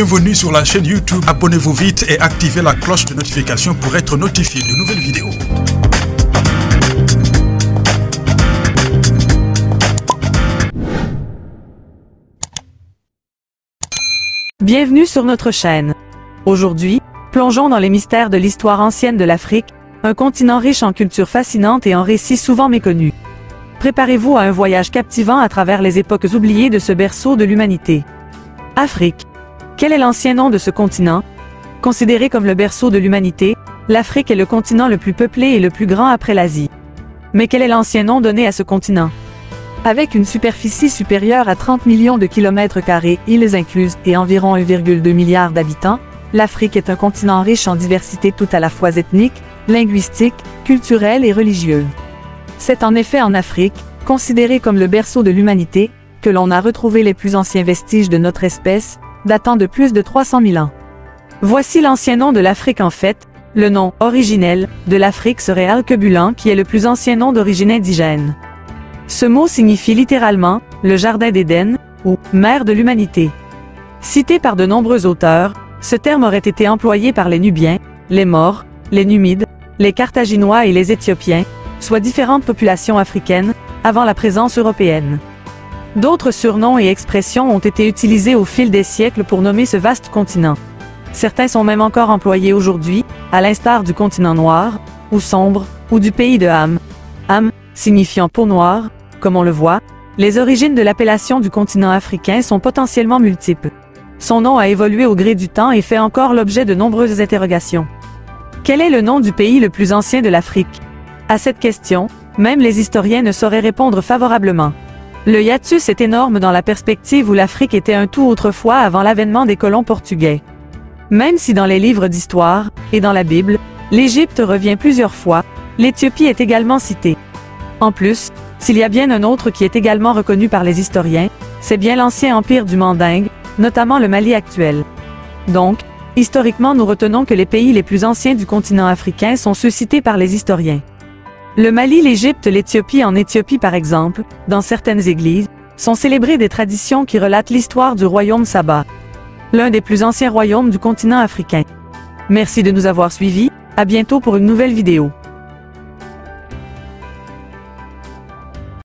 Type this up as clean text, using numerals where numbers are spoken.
Bienvenue sur la chaîne YouTube. Abonnez-vous vite et activez la cloche de notification pour être notifié de nouvelles vidéos. Bienvenue sur notre chaîne. Aujourd'hui, plongeons dans les mystères de l'histoire ancienne de l'Afrique, un continent riche en cultures fascinantes et en récits souvent méconnus. Préparez-vous à un voyage captivant à travers les époques oubliées de ce berceau de l'humanité. Afrique. Quel est l'ancien nom de ce continent? Considéré comme le berceau de l'humanité, l'Afrique est le continent le plus peuplé et le plus grand après l'Asie. Mais quel est l'ancien nom donné à ce continent? Avec une superficie supérieure à 30 millions de kilomètres carrés, îles incluses, et environ 1,2 milliard d'habitants, l'Afrique est un continent riche en diversité tout à la fois ethnique, linguistique, culturelle et religieuse. C'est en effet en Afrique, considérée comme le berceau de l'humanité, que l'on a retrouvé les plus anciens vestiges de notre espèce, datant de plus de 300 000 ans. Voici l'ancien nom de l'Afrique en fait. Le nom originel de l'Afrique serait Alkebulan, qui est le plus ancien nom d'origine indigène. Ce mot signifie littéralement « le jardin d'Éden » ou « mère de l'humanité ». Cité par de nombreux auteurs, ce terme aurait été employé par les Nubiens, les Maures, les Numides, les Carthaginois et les Éthiopiens, soit différentes populations africaines, avant la présence européenne. D'autres surnoms et expressions ont été utilisés au fil des siècles pour nommer ce vaste continent. Certains sont même encore employés aujourd'hui, à l'instar du continent noir, ou sombre, ou du pays de Ham. Ham, signifiant peau noire, comme on le voit, les origines de l'appellation du continent africain sont potentiellement multiples. Son nom a évolué au gré du temps et fait encore l'objet de nombreuses interrogations. Quel est le nom du pays le plus ancien de l'Afrique? À cette question, même les historiens ne sauraient répondre favorablement. Le hiatus est énorme dans la perspective où l'Afrique était un tout autrefois avant l'avènement des colons portugais. Même si dans les livres d'histoire, et dans la Bible, l'Égypte revient plusieurs fois, l'Éthiopie est également citée. En plus, s'il y a bien un autre qui est également reconnu par les historiens, c'est bien l'ancien empire du Mandingue, notamment le Mali actuel. Donc, historiquement nous retenons que les pays les plus anciens du continent africain sont ceux cités par les historiens. Le Mali, l'Égypte, l'Éthiopie. En Éthiopie par exemple, dans certaines églises, sont célébrées des traditions qui relatent l'histoire du royaume Saba, l'un des plus anciens royaumes du continent africain. Merci de nous avoir suivis, à bientôt pour une nouvelle vidéo.